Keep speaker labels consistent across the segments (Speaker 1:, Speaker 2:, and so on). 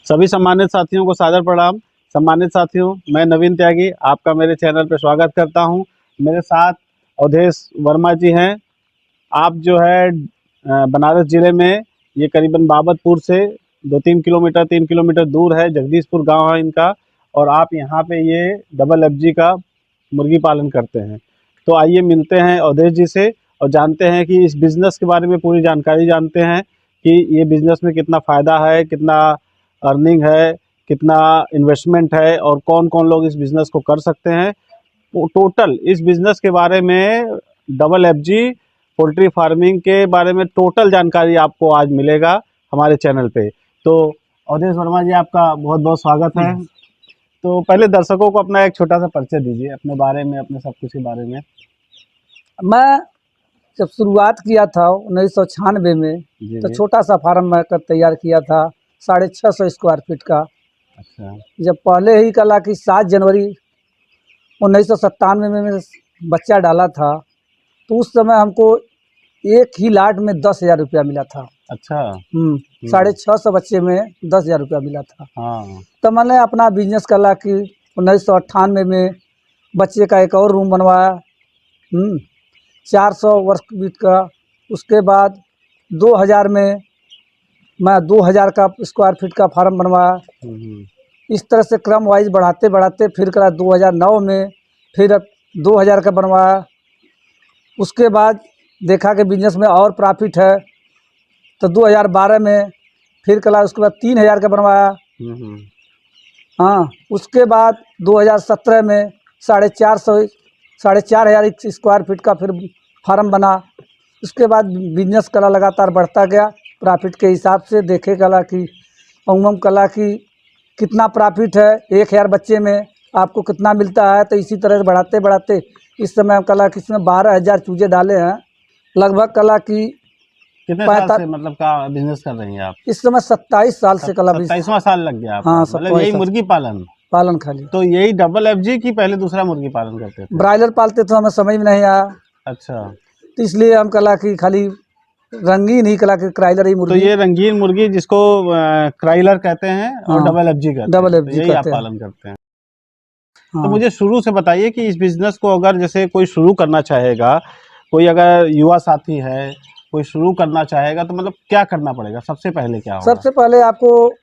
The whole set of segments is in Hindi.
Speaker 1: सभी सम्मानित साथियों को सादर प्रणाम। सम्मानित साथियों, मैं नवीन त्यागी आपका मेरे चैनल पर स्वागत करता हूं। मेरे साथ अवधेश वर्मा जी हैं। आप जो है बनारस जिले में, ये करीबन बाबतपुर से 3 किलोमीटर दूर है। जगदीशपुर गांव है इनका, और आप यहाँ पे ये डबल FG का मुर्गी पालन करते हैं। तो आइए मिलते हैं अवधेश जी से और जानते हैं कि इस बिज़नेस के बारे में पूरी जानकारी जानते हैं कि ये बिज़नेस में कितना फ़ायदा है, कितना अर्निंग है, कितना इन्वेस्टमेंट है और कौन कौन लोग इस बिज़नेस को कर सकते हैं। टोटल इस बिज़नेस के बारे में, डबल FG पोल्ट्री फार्मिंग के बारे में टोटल जानकारी आपको आज मिलेगा हमारे चैनल पे। तो अवधेश वर्मा जी, आपका बहुत बहुत स्वागत है। तो पहले दर्शकों को अपना एक छोटा सा परिचय दीजिए अपने बारे में, अपने सब कुछ के बारे में।
Speaker 2: मैं जब शुरुआत किया था 1996 में,
Speaker 1: जी
Speaker 2: तो
Speaker 1: जी।
Speaker 2: छोटा सा फार्म मैं कर तैयार किया था 650 स्क्वायर फीट का।
Speaker 1: अच्छा।
Speaker 2: जब पहले ही कला कि 7 जनवरी 1997 में मैंने बच्चा डाला था, तो उस समय हमको एक ही लाट में 10,000 रुपया मिला था।
Speaker 1: अच्छा।
Speaker 2: 650 बच्चे में 10,000 रुपया मिला था।
Speaker 1: हाँ।
Speaker 2: तो मैंने अपना बिजनेस कला कि 1998 में बच्चे का एक और रूम बनवाया, 400 वर्ग फीट का। उसके बाद 2000 में मैं 2000 का स्क्वायर फीट का फार्म बनवाया। इस तरह से क्रम वाइज बढ़ाते बढ़ाते फिर करा 2009 में फिर 2000 का बनवाया। उसके बाद देखा कि बिजनेस में और प्रॉफिट है, तो 2012 में फिर कला उसके बाद 3000 का बनवाया। हाँ, उसके बाद 2017 में 4,500 स्क्वायर फीट का फिर फार्म बना। उसके बाद बिजनेस कला लगातार बढ़ता गया। प्रॉफिट के हिसाब से देखे कला कि उमम कला कि कितना प्रॉफिट है, 1000 बच्चे में आपको कितना मिलता है। तो इसी तरह से बढ़ाते बढ़ाते इस समय कला कि इसमें 12,000 चूजे डाले हैं। लगभग कला कि
Speaker 1: कितने साल से मतलब का बिजनेस कर रही हैं आप?
Speaker 2: इस समय 27 साल से कला।
Speaker 1: 27वां साल लग गया आपका?
Speaker 2: हाँ,
Speaker 1: मतलब यही मुर्गी पालन
Speaker 2: खाली।
Speaker 1: तो यही डबल FG की पहले दूसरा मुर्गी पालन करते थे?
Speaker 2: ब्रायलर पालते तो हमें समझ में नहीं आया।
Speaker 1: अच्छा।
Speaker 2: तो इसलिए हम कला कि खाली रंगीन ही कला कि क्राइलर ही मुर्गी।
Speaker 1: तो ये रंगीन मुर्गी जिसको क्राइलर कहते हैं और
Speaker 2: हाँ,
Speaker 1: डबल FG कहते
Speaker 2: डबल
Speaker 1: हैं, तो
Speaker 2: FG
Speaker 1: यही आप
Speaker 2: कहते हैं।
Speaker 1: पालन करते हैं।
Speaker 2: हाँ।
Speaker 1: तो मुझे शुरू से बताइए कि इस बिजनेस को अगर जैसे कोई शुरू करना चाहेगा, कोई अगर युवा साथी है, कोई शुरू करना चाहेगा, तो मतलब क्या करना पड़ेगा? सबसे पहले क्या होगा?
Speaker 2: सबसे पहले आपको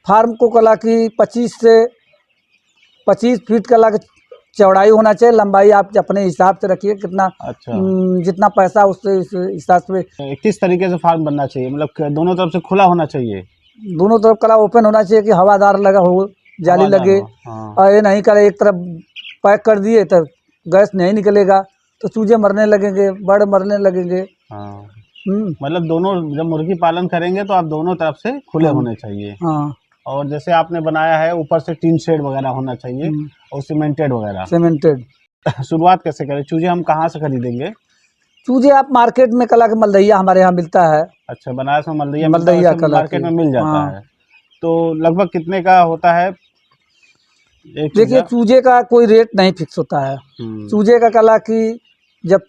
Speaker 2: फार्म को कला कि 25 फीट कला की चौड़ाई होना चाहिए। लंबाई आप अपने हिसाब से रखिए कितना।
Speaker 1: अच्छा।
Speaker 2: जितना पैसा उससे इस हिसाब से
Speaker 1: किस तरीके से फार्म बनना चाहिए? मतलब दोनों तरफ से खुला होना चाहिए?
Speaker 2: दोनों तरफ कला ओपन होना चाहिए कि हवादार लगा हो, जाली
Speaker 1: हवादार
Speaker 2: लगे।
Speaker 1: हो, हाँ।
Speaker 2: और ये नहीं करे एक तरफ पैक कर दिए तो गैस नहीं निकलेगा, तो चूजे मरने लगेंगे, बर्ड मरने लगेंगे।
Speaker 1: हाँ। मतलब दोनों, जब मुर्गी पालन करेंगे तो आप दोनों तरफ से खुले होने चाहिए।
Speaker 2: हाँ।
Speaker 1: और जैसे आपने बनाया है, ऊपर से टीन शेड वगैरह होना चाहिए और सीमेंटेड वगैरह।
Speaker 2: सीमेंटेड।
Speaker 1: शुरुआत कैसे करें? चूजे हम कहाँ से खरीदेंगे?
Speaker 2: चूजे आप मार्केट में कला के मलदहिया हमारे यहाँ मिलता है।
Speaker 1: अच्छा, बनारस में मलदहिया मिलता है,
Speaker 2: मलदहिया
Speaker 1: वैसे
Speaker 2: कला
Speaker 1: मार्केट
Speaker 2: की।
Speaker 1: में मिल जाता
Speaker 2: हाँ।
Speaker 1: है। तो लगभग कितने का होता है एक
Speaker 2: देखिए,
Speaker 1: चूजा?
Speaker 2: चूजे का कोई रेट नहीं फिक्स होता है। चूजे का कला की जब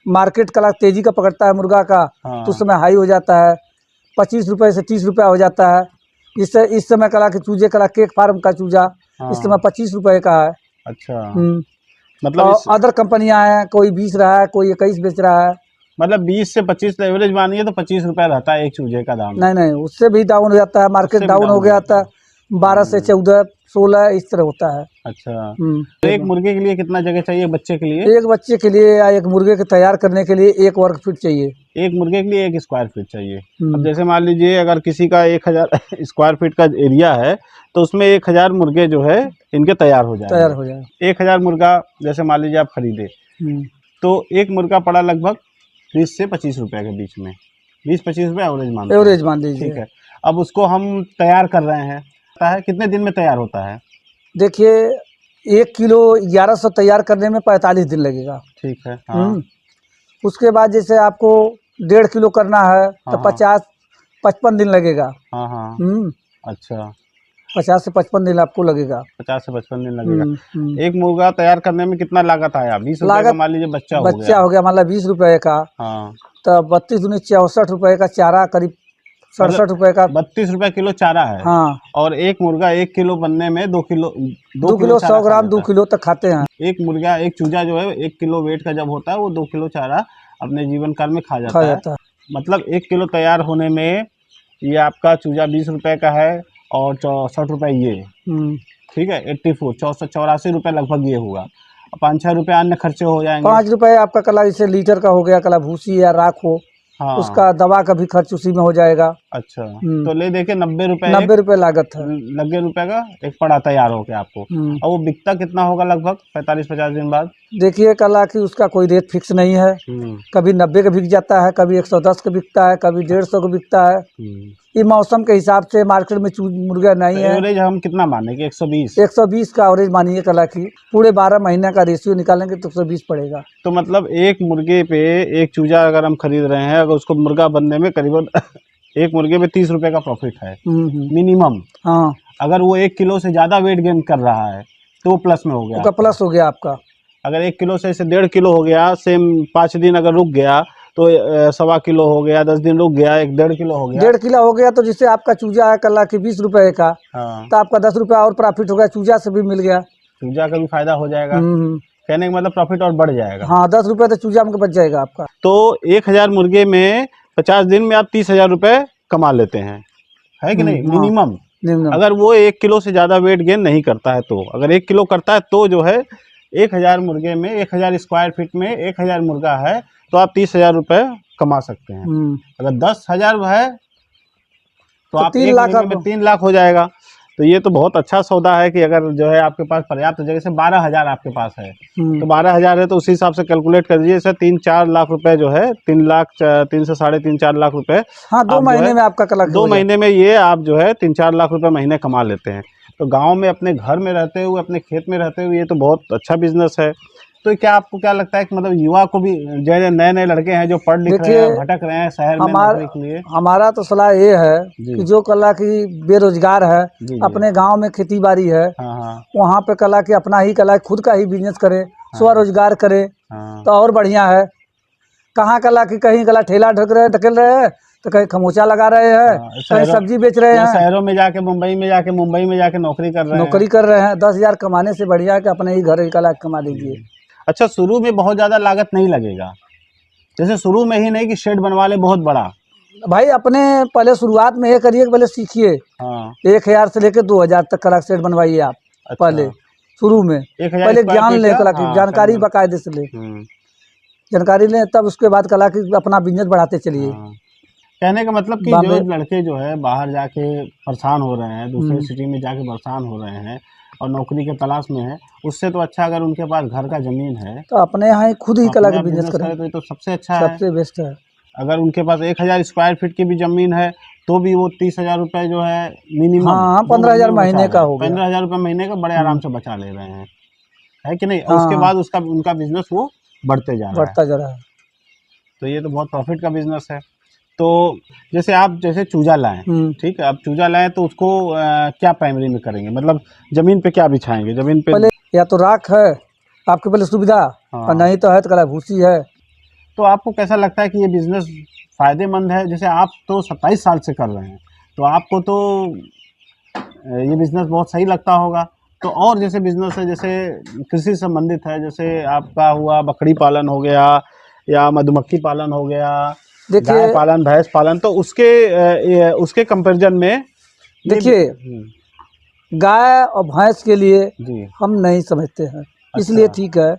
Speaker 2: मार्केट कला तेजी का पकड़ता है मुर्गा का, तो उस समय हाई हो जाता है, 25 रुपये से 30 रुपया हो जाता है। इस समय कला के चूजे कला केक फार्म का चूजा इस समय 25 रुपये का है।
Speaker 1: अच्छा।
Speaker 2: मतलब अदर कंपनियां हैं, कोई 20 रहा है, कोई 21 बेच रहा है।
Speaker 1: मतलब 20 से 25 एवरेज मानिए तो 25 रुपया रहता है एक चूजे का दाम?
Speaker 2: नहीं, उससे भी डाउन हो जाता है, मार्केट डाउन हो गया था। 12 से 14, 16 इस तरह होता है।
Speaker 1: अच्छा। तो एक मुर्गे के लिए कितना जगह चाहिए? बच्चे के लिए?
Speaker 2: एक बच्चे के लिए या एक मुर्गे के तैयार करने के लिए 1 वर्ग फीट चाहिए।
Speaker 1: एक मुर्गे के लिए 1 स्क्वायर फीट चाहिए। अब जैसे मान लीजिए अगर किसी का 1000 स्क्वायर फीट का एरिया है, तो उसमें 1000 मुर्गे जो है इनके तैयार हो जाए। 1000 मुर्गा जैसे मान लीजिए आप खरीदे, तो एक मुर्गा पड़ा लगभग 20 से 25 रुपये के बीच में। 20-25 रुपये एवरेज मान लीजिए। ठीक है। अब उसको हम तैयार कर रहे हैं, कितने दिन में तैयार होता है?
Speaker 2: देखिए, 1 किलो 1100 तैयार करने में 45 दिन लगेगा।
Speaker 1: ठीक है। हाँ।
Speaker 2: उसके बाद जैसे आपको 1.5 किलो करना है तो 55 दिन लगेगा।
Speaker 1: हाँ हाँ। अच्छा,
Speaker 2: 50 से 55 दिन आपको लगेगा।
Speaker 1: 50 से 55 दिन लगेगा। एक मुर्गा तैयार करने में कितना लागत आया? 20 रुपये का मान लीजिए बच्चा हो गया
Speaker 2: मतलब 20 रुपये का।
Speaker 1: हाँ।
Speaker 2: तो 32 दूनी 64 रुपये का चारा करीब 67 रुपए का।
Speaker 1: 32 रुपए किलो चारा है।
Speaker 2: हाँ,
Speaker 1: और एक मुर्गा 1 किलो बनने में 2 किलो
Speaker 2: 2 किलो 100 ग्राम 2
Speaker 1: लेता
Speaker 2: किलो तक खाते हैं।
Speaker 1: है। एक मुर्गा एक चूजा जो है 1 किलो वेट का जब होता है वो 2 किलो चारा अपने जीवन काल में खा जाता है। मतलब 1 किलो तैयार होने में ये आपका चूजा 20 रुपए का है और 64 रुपए ये, ठीक है, 84 84 रुपए लगभग ये हुआ। 5-6 रुपए अन्य खर्चे हो जाएंगे।
Speaker 2: 5 रुपए आपका कला जैसे लीटर का हो गया, कला भूसी या राख हो,
Speaker 1: हाँ
Speaker 2: उसका दवा का भी खर्च उसी में हो जाएगा।
Speaker 1: अच्छा, तो ले देखे 90 रुपए
Speaker 2: 90 रुपए लागत है।
Speaker 1: 90 रुपए का एक पड़ा तैयार हो गया आपको। और वो बिकता कितना होगा लगभग 45-50 दिन बाद?
Speaker 2: देखिए कला की उसका कोई रेट फिक्स नहीं है। कभी 90 का बिक जाता है, कभी 110 का बिकता है, कभी 150 का बिकता है। ये मौसम के हिसाब से मार्केट में मुर्गा नहीं है।
Speaker 1: एवरेज हम कितना माने कि 120?
Speaker 2: 120 का एवरेज मानिए कला की। पूरे 12 महीने का रेशियो निकालेंगे तो 120 पड़ेगा।
Speaker 1: तो मतलब एक मुर्गे पे एक चूजा अगर हम खरीद रहे हैं, अगर उसको मुर्गा बनने में करीबन एक मुर्गे पे 30 रुपए का प्रॉफिट है मिनिमम।
Speaker 2: हाँ,
Speaker 1: अगर वो 1 किलो से ज्यादा वेट गेन कर रहा है तो वो प्लस में हो गया,
Speaker 2: प्लस हो गया आपका।
Speaker 1: अगर 1 किलो से 1.5 किलो हो गया, सेम 5 दिन अगर रुक गया तो 1.25 किलो हो गया, 10 दिन रुक गया 1.5 किलो हो गया।
Speaker 2: 1.5 किलो हो गया तो जिससे आपका चूजा है कला की 20 रुपए का,
Speaker 1: हाँ,
Speaker 2: तो आपका 10 रुपया और प्रॉफिट हो गया, चूजा से भी मिल गया।
Speaker 1: चूजा का भी फायदा हो जाएगा। कहने का मतलब प्रॉफिट और बढ़ जाएगा।
Speaker 2: हाँ, 10 रुपये तो चूजा में बच जाएगा आपका।
Speaker 1: तो 1000 मुर्गे में 50 दिन में आप 30,000 रुपए कमा लेते हैं, है कि नहीं? मिनिमम। अगर वो 1 किलो से ज़्यादा वेट गेन नहीं करता है तो, अगर 1 किलो करता है तो जो है 1000 मुर्गे में 1000 स्क्वायर फीट में 1000 मुर्गा है तो आप 30,000 रुपए कमा सकते हैं। अगर 10,000 है तो आप 1 महीने में 3 लाख हो जाएगा। तो ये तो बहुत अच्छा सौदा है कि अगर जो है आपके पास पर्याप्त जगह से 12,000 आपके पास है तो 12,000 है तो उसी हिसाब से कैलकुलेट कर दीजिए। सर 3-4 लाख रुपए जो है 3 लाख 3 से 3.5-4 लाख रुपए।
Speaker 2: हाँ, 2 महीने में आपका
Speaker 1: 2 महीने में ये आप जो है 3-4 लाख रुपए महीने कमा लेते हैं। तो गांव में अपने घर में रहते हुए अपने खेत में रहते हुए ये तो बहुत अच्छा बिजनेस है। तो क्या आपको क्या लगता है कि मतलब युवा को भी, जो नए नए लड़के हैं जो पढ़ लिख रहे हैं भटक रहे हैं शहर में नौकरी के लिए,
Speaker 2: हमारा तो सलाह ये है कि जो कला की बेरोजगार है, अपने गांव में खेती बाड़ी है, वहाँ पे कला की अपना ही कला खुद का ही बिजनेस करे, स्वरोजगार करे तो और बढ़िया है। कहाँ कला की कहीं कला ठेला ढकेल रहे हैं तो कहीं खमोचा लगा रहे हैं, कहीं सब्जी बेच रहे हैं,
Speaker 1: शहरों में जाके मुंबई में जाके नौकरी कर रहे हैं।
Speaker 2: 10,000 कमाने से बढ़िया है कि अपने ही घर ही कला कमा लीजिए।
Speaker 1: अच्छा, शुरू में बहुत ज़्यादा लागत नहीं लगेगा, जैसे शुरू में ही नहीं कि शेड बनवा ले बहुत बड़ा।
Speaker 2: भाई अपने पहले शुरुआत में ये करिए कि पहले सीखिए। 1000 से लेकर 2000 तक कला शेड बनवाइए आप। पहले शुरू में पहले ज्ञान ले कला की, जानकारी बाकायदे से ले, जानकारी लें तब उसके बाद कला की अपना बिजनेस बढ़ाते चलिए।
Speaker 1: कहने का मतलब कि जो लड़के जो है बाहर जाके परेशान हो रहे हैं, दूसरे सिटी में जाके परेशान हो रहे हैं और नौकरी के तलाश में है, उससे तो अच्छा अगर उनके पास घर का जमीन है
Speaker 2: तो अपने यहाँ खुद ही कला का बिजनेस करें
Speaker 1: तो ये तो सबसे अच्छा है,
Speaker 2: सबसे बेस्ट है।
Speaker 1: अगर उनके पास 1000 स्क्वायर फीट की भी जमीन है तो भी वो 30,000 रुपए जो है मिनिमम,
Speaker 2: हाँ 15,000 महीने का हो गया,
Speaker 1: 15,000 रुपए महीने का बड़े आराम से बचा ले रहे हैं, है कि नहीं? और उसके बाद उसका उनका बिजनेस वो बढ़ते जा रहा है। तो ये तो बहुत प्रॉफिट का बिजनेस है। तो जैसे आप चूजा लाएं, ठीक है, आप चूजा लाएं तो उसको क्या प्राइमरी में करेंगे, मतलब जमीन पे क्या बिछाएंगे? जमीन पे
Speaker 2: पहले या तो राख है आपके पहले सुविधा, और नहीं तो है तो कला भूसी है।
Speaker 1: तो आपको कैसा लगता है कि ये बिजनेस फायदेमंद है? जैसे आप तो 27 साल से कर रहे हैं तो आपको तो ये बिजनेस बहुत सही लगता होगा। तो और जैसे बिजनेस है जैसे कृषि संबंधित है, जैसे आपका हुआ बकरी पालन हो गया या मधुमक्खी पालन हो गया, गाय पालन, भैंस पालन, तो उसके कंपैरिजन में
Speaker 2: देखिए गाय और भैंस के लिए हम नहीं समझते हैं। अच्छा, इसलिए ठीक है।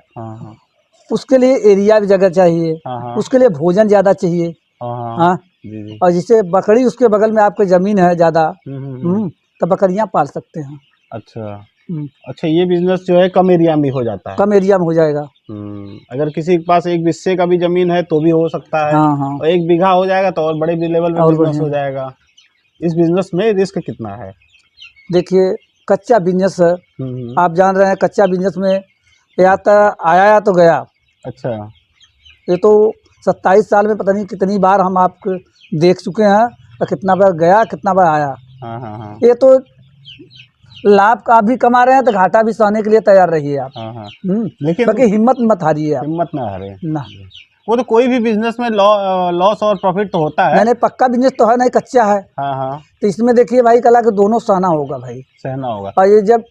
Speaker 2: उसके लिए एरिया की जगह चाहिए, उसके लिए भोजन ज़्यादा चाहिए। हाँ, और जिसे बकरी उसके बगल में आपके ज़मीन है ज़्यादा तो बकरियां पाल सकते हैं।
Speaker 1: अच्छा, ये बिजनेस जो है कम एरिया में हो जाता है,
Speaker 2: कम एरिया में हो जाएगा।
Speaker 1: अगर किसी के पास 1 बिस्से का भी जमीन है तो भी हो सकता है। और 1 बीघा हो जाएगा तो और बड़े लेवल में बिजनेस हो जाएगा। इस बिजनेस में रिस्क कितना है?
Speaker 2: देखिए कच्चा बिजनेस है, आप जान रहे हैं कच्चा बिजनेस में या तो आया या तो गया। अच्छा, ये तो 27 साल में पता नहीं कितनी बार हम आपको देख चुके हैं, तो कितना बार गया कितना बार आया। ये तो लाभ का भी कमा रहे हैं तो घाटा भी सहने के लिए तैयार रहिए आप। लेकिन बाकी हिम्मत मत हारिए आप,
Speaker 1: हिम्मत ना हारे ना। वो तो कोई भी बिजनेस में लॉस और प्रॉफिट तो होता है।
Speaker 2: मैंने पक्का बिजनेस तो है नहीं, कच्चा है।
Speaker 1: हाँ हाँ,
Speaker 2: तो इसमें देखिए भाई कला के दोनों सहना होगा भाई।
Speaker 1: सहना होगा।
Speaker 2: और ये जब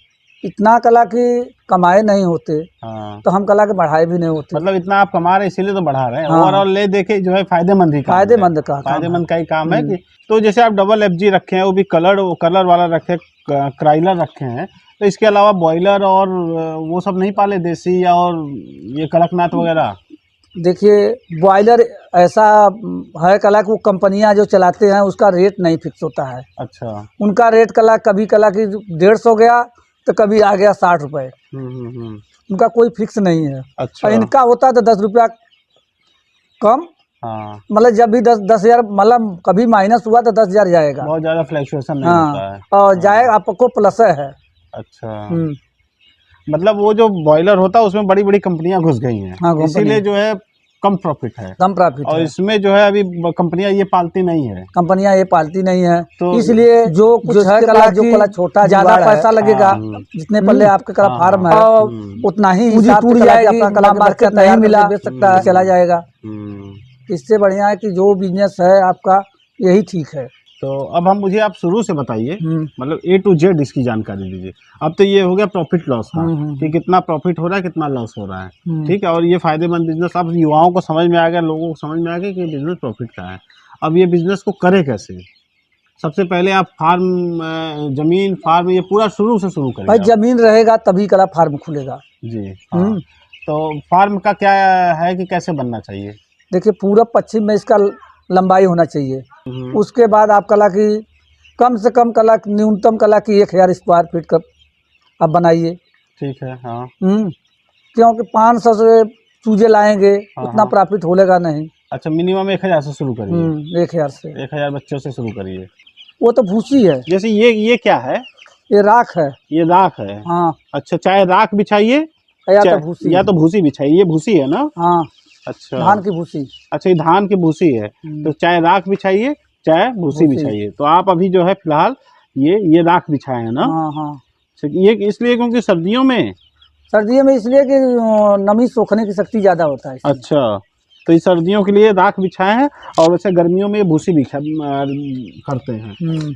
Speaker 2: इतना कला की कमाए नहीं होते
Speaker 1: हाँ,
Speaker 2: तो हम कला के बढ़ाए भी नहीं होते।
Speaker 1: मतलब इतना आप कमा रहे हैं इसीलिए तो बढ़ा रहे हैं।
Speaker 2: हाँ।
Speaker 1: ओवरऑल ले देखे जो है फायदेमंद ही काम है।
Speaker 2: फायदेमंद का काम
Speaker 1: फायदेमंद का ही काम है
Speaker 2: हम्म।
Speaker 1: कि तो जैसे आप डबल एफजी रखे हैं, वो भी कलर वाला रखे, क्राइलर रखे हैं, तो इसके अलावा बॉयलर और वो सब नहीं पाले देसी या और ये कड़कनाथ वगैरह?
Speaker 2: देखिए बॉयलर ऐसा है कला कि वो कंपनियां जो चलाते हैं उसका रेट नहीं फिक्स होता है।
Speaker 1: अच्छा।
Speaker 2: उनका रेट कला कभी कला की 150 गया तो कभी आ गया 60 रुपये।
Speaker 1: हम्म।
Speaker 2: उनका कोई फिक्स नहीं है।
Speaker 1: अच्छा।
Speaker 2: और इनका होता है तो 10 रुपया कम,
Speaker 1: हाँ,
Speaker 2: मतलब जब भी 10,000 मतलब कभी माइनस हुआ तो 10,000 जाएगा।
Speaker 1: बहुत ज्यादा फ्लैक्चुएशन नहीं होता है।
Speaker 2: हाँ, और जाएगा आपको प्लस है।
Speaker 1: अच्छा,
Speaker 2: हम्म।
Speaker 1: मतलब वो जो बॉयलर होता है उसमें बड़ी बड़ी कंपनियां घुस गई हैं,
Speaker 2: हाँ, कंपनी
Speaker 1: इसीलिए जो है कम प्रॉफिट है।
Speaker 2: कम प्रॉफिट
Speaker 1: और
Speaker 2: है।
Speaker 1: इसमें जो है अभी कंपनियां ये पालती नहीं है।
Speaker 2: कंपनियां ये पालती नहीं है,
Speaker 1: तो
Speaker 2: इसलिए जो कुछ है कला जो कला छोटा ज्यादा पैसा लगेगा,
Speaker 1: हाँ,
Speaker 2: जितने पल्ले आपके कला
Speaker 1: हाँ,
Speaker 2: फार्म
Speaker 1: हाँ,
Speaker 2: है उतना ही हिसाब
Speaker 1: टूट
Speaker 2: से
Speaker 1: जाएगी,
Speaker 2: अपना कला मार्केट नहीं मिला बेच सकता है, चला जाएगा।
Speaker 1: हम्म।
Speaker 2: इससे बढ़िया है कि जो बिजनेस है आपका यही ठीक है।
Speaker 1: तो अब हम मुझे आप शुरू से बताइए,
Speaker 2: हम्म।
Speaker 1: मतलब ए टू जेड इसकी जानकारी दीजिए। अब तो ये हो गया प्रॉफिट लॉस का कि कितना प्रॉफिट हो रहा है, कितना लॉस हो रहा है, ठीक है। और ये फायदेमंद बिजनेस अब युवाओं को समझ में आ गया, लोगों को समझ में आ गया कि बिजनेस प्रॉफिट का है। अब ये बिजनेस को करे कैसे? सबसे पहले आप जमीन फार्म ये पूरा शुरू से शुरू
Speaker 2: भाई
Speaker 1: करेंगे
Speaker 2: जमीन रहेगा तभी कला फार्म खुलेगा।
Speaker 1: जी। हाँ, तो फार्म का क्या है कि कैसे बनना चाहिए?
Speaker 2: देखिए पूरब पश्चिम में इसका लंबाई होना चाहिए। उसके बाद आप कला की कम से कम कला न्यूनतम कला की 1,000 स्क्वायर फीट का आप बनाइए।
Speaker 1: ठीक है। हाँ,
Speaker 2: क्योंकि 500 से चूजे लाएंगे
Speaker 1: हाँ,
Speaker 2: उतना
Speaker 1: हाँ।
Speaker 2: प्रॉफिट होलेगा नहीं।
Speaker 1: अच्छा, मिनिमम 1000 से शुरू करिए।
Speaker 2: 1,000 से
Speaker 1: 1000 बच्चों से शुरू करिए।
Speaker 2: वो तो भूसी है।
Speaker 1: जैसे ये क्या है?
Speaker 2: ये राख है।
Speaker 1: ये राख है।
Speaker 2: हाँ,
Speaker 1: अच्छा, चाहे राख बिछाइए
Speaker 2: या तो भूसी
Speaker 1: या तो भूसी बिछाइए। ये भूसी है ना?
Speaker 2: हाँ,
Speaker 1: अच्छा,
Speaker 2: धान की भूसी।
Speaker 1: अच्छा, ये धान की भूसी है। तो चाहे राख बिछाइए चाहे भूसी बिछाइए। तो आप अभी जो है फिलहाल ये राख बिछाए हैं ना?
Speaker 2: हाँ हाँ।
Speaker 1: अच्छा, ये इसलिए क्योंकि सर्दियों में
Speaker 2: इसलिए कि नमी सोखने की शक्ति ज्यादा होता है इसमें।
Speaker 1: अच्छा, तो ये सर्दियों के लिए राख बिछाए हैं और वैसे गर्मियों में ये भूसी करते हैं।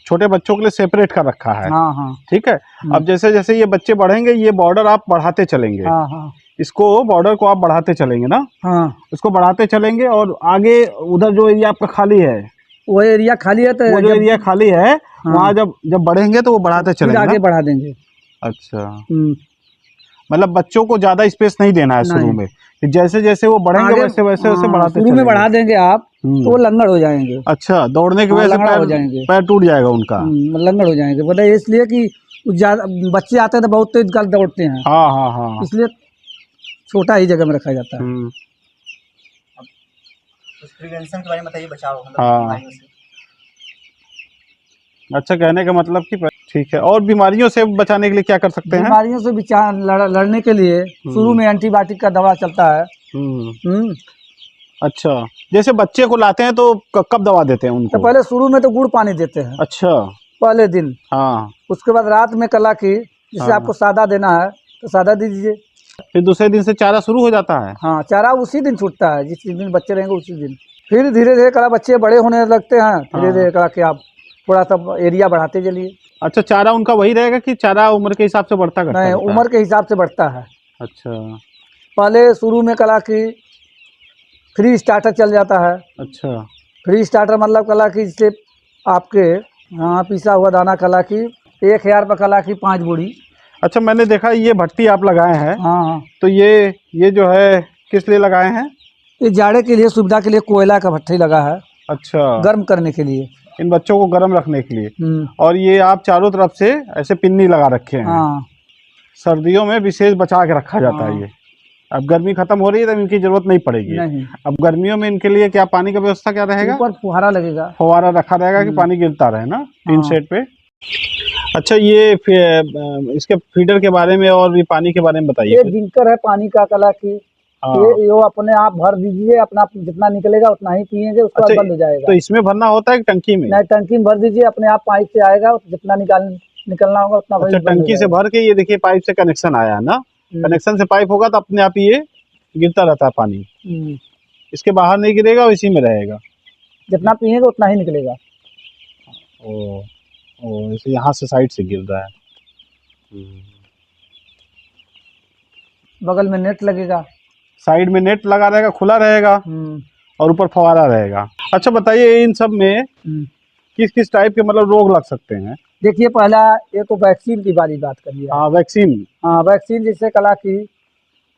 Speaker 1: छोटे बच्चों के लिए सेपरेट कर रखा है।
Speaker 2: हाँ हाँ।
Speaker 1: ठीक है। अब जैसे जैसे ये बच्चे बढ़ेंगे ये बॉर्डर आप बढ़ाते चलेंगे।
Speaker 2: हाँ हाँ।
Speaker 1: इसको बॉर्डर को आप बढ़ाते चलेंगे ना?
Speaker 2: हाँ,
Speaker 1: इसको बढ़ाते चलेंगे और आगे उधर जो एरिया आपका खाली है,
Speaker 2: वो एरिया खाली है तो
Speaker 1: वो जो एरिया खाली है वहाँ जब बढ़ेंगे तो वो बढ़ाते
Speaker 2: फिर
Speaker 1: चलेंगे
Speaker 2: आगे
Speaker 1: ना?
Speaker 2: बढ़ा देंगे।
Speaker 1: अच्छा, मतलब बच्चों को ज्यादा स्पेस नहीं देना है शुरू में, कि जैसे जैसे वो बढ़ेंगे वैसे वैसे वैसे बढ़ाते
Speaker 2: शुरू में बढ़ा देंगे आप तो वो लंगड़ हो जाएंगे।
Speaker 1: अच्छा, दौड़ने की
Speaker 2: हाँ,
Speaker 1: वजह
Speaker 2: लंगड़ा हो
Speaker 1: से
Speaker 2: जाएंगे।
Speaker 1: पैर टूट जाएगा उनका।
Speaker 2: लंगड़ हो जाएंगे, मतलब इसलिए कि ज्यादा बच्चे आते हैं तो बहुत तेज गल दौड़ते हैं।
Speaker 1: हाँ हाँ हाँ।
Speaker 2: इसलिए छोटा ही जगह में रखा जाता है।
Speaker 3: प्रिवेंशन के बारे में बताइए, बचाव मतलब
Speaker 1: हाँ।
Speaker 3: बीमारियों से।
Speaker 1: अच्छा, कहने का मतलब कि ठीक है। और बीमारियों से बचाने के लिए क्या कर सकते हैं?
Speaker 2: बीमारियों से लड़ने के लिए शुरू में एंटीबायोटिक का दवा चलता है।
Speaker 1: अच्छा, जैसे बच्चे को लाते हैं तो कब दवा देते हैं उनको?
Speaker 2: तो पहले शुरू में तो गुड़ पानी देते हैं।
Speaker 1: अच्छा,
Speaker 2: पहले दिन।
Speaker 1: हाँ।
Speaker 2: उसके बाद रात में कला की जिसे आपको सादा देना है तो सादा दीजिए।
Speaker 1: फिर दूसरे दिन से चारा शुरू हो जाता है?
Speaker 2: हाँ, चारा उसी दिन छूटता है, जिस दिन बच्चे रहेंगे उसी दिन। फिर धीरे धीरे कला बच्चे बड़े होने लगते हैं, धीरे धीरे कला कि आप थोड़ा सा एरिया बढ़ाते चलिए।
Speaker 1: अच्छा, चारा उनका वही रहेगा कि चारा उम्र के हिसाब से बढ़ता करता
Speaker 2: नहीं, उम्र के हिसाब से बढ़ता है।
Speaker 1: अच्छा,
Speaker 2: पहले शुरू में कला की फ्री स्टार्टर चल जाता है।
Speaker 1: अच्छा,
Speaker 2: फ्री स्टार्टर मतलब कला की जिससे आपके हाँ पिसा हुआ दाना कला की 1,000 रुपये कला की 5 बोरी।
Speaker 1: अच्छा, मैंने देखा ये भट्टी आप लगाए हैं।
Speaker 2: हाँ हाँ।
Speaker 1: तो ये जो है किस लिए लगाए हैं?
Speaker 2: ये जाड़े के लिए सुविधा के लिए कोयला का भट्टी लगा है।
Speaker 1: अच्छा,
Speaker 2: गर्म करने के लिए,
Speaker 1: इन बच्चों को गर्म रखने के लिए। और ये आप चारों तरफ से ऐसे पिन्नी लगा रखे हैं।
Speaker 2: हाँ।
Speaker 1: सर्दियों में विशेष बचा के रखा जाता है ये। अब गर्मी खत्म हो रही है तो इनकी जरूरत नहीं पड़ेगी।
Speaker 2: नहीं।
Speaker 1: अब गर्मियों में इनके लिए क्या पानी का व्यवस्था क्या रहेगा?
Speaker 2: ऊपर फुहारा लगेगा।
Speaker 1: फव्वारा रखा रहेगा कि पानी गिरता रहे ना टीन सेट पे। अच्छा, ये इसके फीडर के बारे में और भी पानी के बारे में बताइए।
Speaker 2: ये डिंकर है पानी का कला की। ये अपने आप भर दीजिए, अपना जितना निकलेगा उतना ही पियेंगे, उसके बाद बंद हो जाएगा।
Speaker 1: तो इसमें भरना होता है कि टंकी में?
Speaker 2: नहीं, टंकी में भर दीजिए, अपने आप पाइप से आएगा, जितना निकलना होगा उतना।
Speaker 1: अच्छा, टंकी से भर के ये देखिए पाइप से कनेक्शन आया है ना? कनेक्शन से पाइप होगा तो अपने आप ये गिरता रहता है पानी। इसके बाहर नहीं गिरेगा और इसी में रहेगा।
Speaker 2: जितना पिएंगे उतना ही निकलेगा।
Speaker 1: ओ ओ इसे यहाँ से साइड से गिर रहा है।
Speaker 2: बगल में नेट लगेगा।
Speaker 1: साइड में नेट लगा रहेगा, खुला रहेगा और ऊपर फवारा रहेगा। अच्छा बताइए, इन सब में किस किस टाइप के मतलब रोग लग सकते हैं?
Speaker 2: देखिए, पहला ये तो वैक्सीन की बात करिए।
Speaker 1: हाँ वैक्सीन।
Speaker 2: हाँ, वैक्सीन जैसे कला की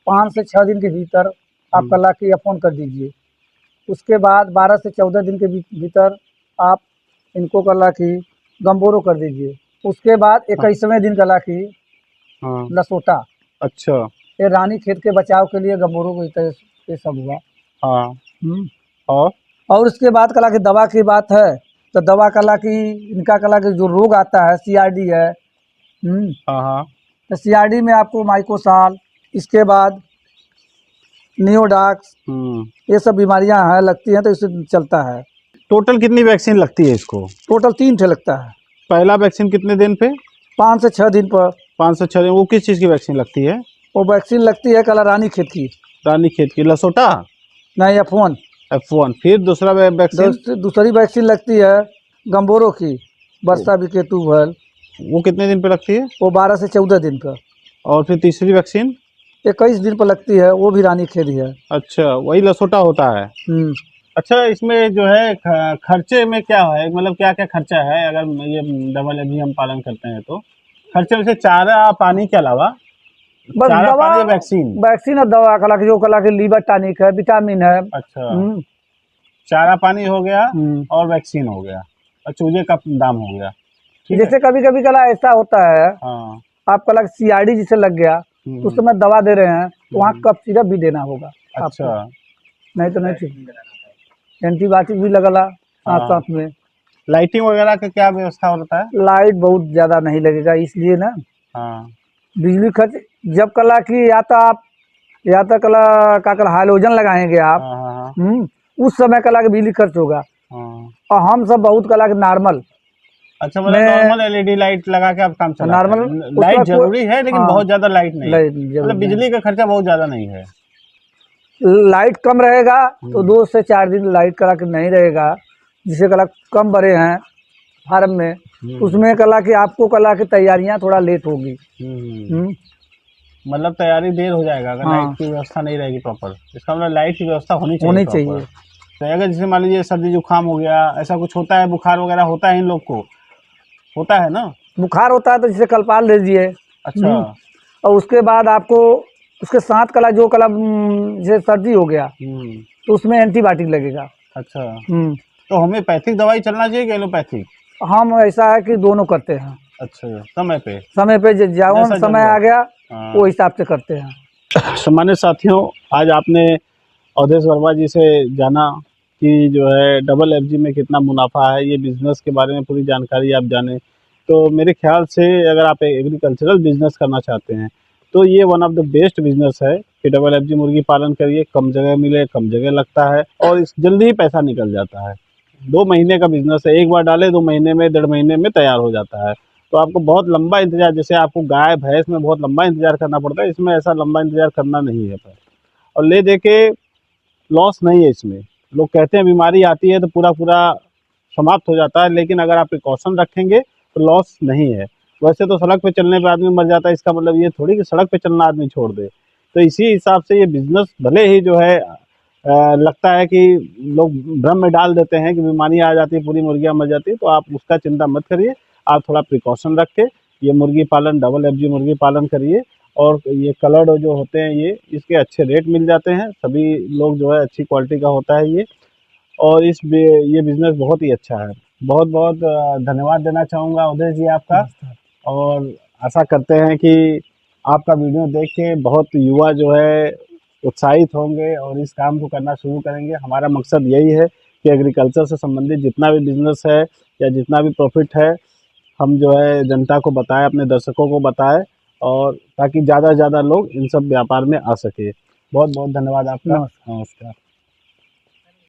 Speaker 2: 5 से 6 दिन के भीतर आप कला की अपॉन कर दीजिए। उसके बाद 12 से 14 दिन के भीतर आप इनको कला की गम्बोरो कर दीजिए। उसके बाद 21वें दिन कला की
Speaker 1: हाँ।
Speaker 2: लसोटा।
Speaker 1: अच्छा।
Speaker 2: ये रानी खेत के बचाव के लिए गम्बोरो को ये सब हुआ।
Speaker 1: हाँ।
Speaker 2: और उसके बाद कला की दवा की बात है तो दवा कला की इनका कला की जो रोग आता है CRD है।
Speaker 1: हाँ।
Speaker 2: तो CRD में आपको माइकोसाल, इसके बाद नियोडाक्स, ये सब बीमारियां हैं लगती हैं तो इससे चलता है।
Speaker 1: टोटल कितनी वैक्सीन लगती है इसको?
Speaker 2: टोटल 3 ठे लगता है।
Speaker 1: पहला वैक्सीन कितने दिन पे?
Speaker 2: 5 से 6 दिन पर।
Speaker 1: 5 से 6 दिन। वो किस चीज़ की वैक्सीन लगती है?
Speaker 2: वो वैक्सीन लगती है कला रानी खेत की।
Speaker 1: रानी खेत की लसोटा?
Speaker 2: नहीं, F1।
Speaker 1: F1। फिर दूसरा वैक्सीन?
Speaker 2: दूसरी वैक्सीन लगती है गम्बोरो की, वर्षा बीके ट्यूबवेल।
Speaker 1: वो कितने दिन पे लगती है?
Speaker 2: वो 12 से 14 दिन पर।
Speaker 1: और फिर तीसरी वैक्सीन?
Speaker 2: 21 दिन पर लगती है, वो भी रानी खेत ही है।
Speaker 1: अच्छा, वही लसोटा होता है। अच्छा, इसमें जो है खर्चे में क्या है, मतलब क्या क्या खर्चा है अगर ये डबल एफजी हम पालन करते हैं तो? खर्चे में से चारा पानी के अलावा?
Speaker 2: बस
Speaker 1: चारा
Speaker 2: दवा,
Speaker 1: पानी, वैक्सीन
Speaker 2: और दवा कला की जो कला की लीवर टॉनिक है, विटामिन है।
Speaker 1: अच्छा, चारा पानी हो गया और वैक्सीन हो गया और चूजे का दाम हो गया।
Speaker 2: जैसे कभी कभी कला ऐसा होता है,
Speaker 1: हाँ,
Speaker 2: आप कला CRD जिसे लग गया तो उस समय दवा दे रहे हैं तो वहाँ कफ सिरप भी देना होगा।
Speaker 1: अच्छा,
Speaker 2: नहीं तो नहीं ठीक। एंटीबायोटिक भी लगला साथ साथ में।
Speaker 1: लाइटिंग वगैरह का क्या व्यवस्था होता है?
Speaker 2: लाइट बहुत ज्यादा नहीं लगेगा, इसलिए ना।
Speaker 1: हाँ।
Speaker 2: बिजली खर्च जब कला की या तो कला का कला हाइलोजन लगाएंगे आप।
Speaker 1: हाँ।
Speaker 2: उस समय कला की बिजली खर्च होगा। और हम सब बहुत कला के नॉर्मल।
Speaker 1: अच्छा, मतलब नॉर्मल LED लाइट लगा के आप काम चलाते हैं।
Speaker 2: नॉर्मल
Speaker 1: लाइट जरूरी है लेकिन बहुत ज्यादा लाइट नहीं है। मतलब बिजली का खर्चा बहुत ज्यादा नहीं है।
Speaker 2: लाइट कम रहेगा तो 2 से 4 दिन लाइट कला के नहीं रहेगा। जिसे कला कम बड़े हैं फार्म में, उसमें कला की आपको कला की तैयारियां थोड़ा लेट होगी।
Speaker 1: मतलब तैयारी देर हो जाएगा अगर लाइट की व्यवस्था नहीं रहेगी प्रॉपर। इसका मतलब लाइट की व्यवस्था होनी चाहिए। तो अगर जैसे मान लीजिए सर्दी जुकाम हो गया, ऐसा कुछ होता है, बुखार वगैरह होता है इन लोग को, होता है ना?
Speaker 2: बुखार होता है तो जैसे कलपाल ले लीजिए।
Speaker 1: अच्छा।
Speaker 2: और उसके बाद आपको उसके साथ कला जो कला जैसे सर्दी हो गया तो उसमें एंटीबायोटिक लगेगा। अच्छा।
Speaker 1: तो होम्योपैथिक दवाई चलना चाहिए कि एलोपैथिक?
Speaker 2: हम ऐसा है कि दोनों करते हैं। अच्छा, समय पे जौन समय आ गया वो हिसाब से करते हैं।
Speaker 1: सम्मानित साथियों, आज आपने अवधेश वर्मा जी से जाना कि जो है डबल एफजी में कितना मुनाफा है, ये बिज़नेस के बारे में पूरी जानकारी आप जाने। तो मेरे ख्याल से अगर आप एग्रीकल्चरल बिजनेस करना चाहते हैं तो ये one of the best business है कि डबल एफजी मुर्गी पालन करिए। कम जगह मिले, कम जगह लगता है और इस जल्दी ही पैसा निकल जाता है। 2 महीने का बिजनेस है, एक बार डाले 2 महीने में, 1.5 महीने में तैयार हो जाता है। तो आपको बहुत लंबा इंतजार, जैसे आपको गाय भैंस में बहुत लंबा इंतजार करना पड़ता है, इसमें ऐसा लंबा इंतजार करना नहीं है। और ले दे के लॉस नहीं है इसमें। लोग कहते हैं बीमारी आती है तो पूरा समाप्त हो जाता है, लेकिन अगर आप प्रिकॉशन रखेंगे तो लॉस नहीं है। वैसे तो सड़क पे चलने पे आदमी मर जाता है, इसका मतलब ये थोड़ी कि सड़क पे चलना आदमी छोड़ दे। तो इसी हिसाब से ये बिजनेस भले ही जो है लगता है कि लोग भ्रम में डाल देते हैं कि बीमारी आ जाती है, पूरी मुर्गियाँ मर जाती है, तो आप उसका चिंता मत करिए। आप थोड़ा प्रिकॉशन रख के ये मुर्गी पालन, डबल एफजी मुर्गी पालन करिए। और ये कलर्ड जो होते हैं ये, इसके अच्छे रेट मिल जाते हैं, सभी लोग जो है अच्छी क्वालिटी का होता है ये। और ये बिज़नेस बहुत ही अच्छा है। बहुत बहुत धन्यवाद देना चाहूँगा अवधेश जी आपका। और आशा करते हैं कि आपका वीडियो देख के बहुत युवा जो है उत्साहित होंगे और इस काम को करना शुरू करेंगे। हमारा मकसद यही है कि एग्रीकल्चर से संबंधित जितना भी बिज़नेस है या जितना भी प्रॉफिट है, हम जो है जनता को बताएं, अपने दर्शकों को बताएं, और ताकि ज़्यादा से ज़्यादा लोग इन सब व्यापार में आ सके। बहुत बहुत धन्यवाद आपका। नमस्कार।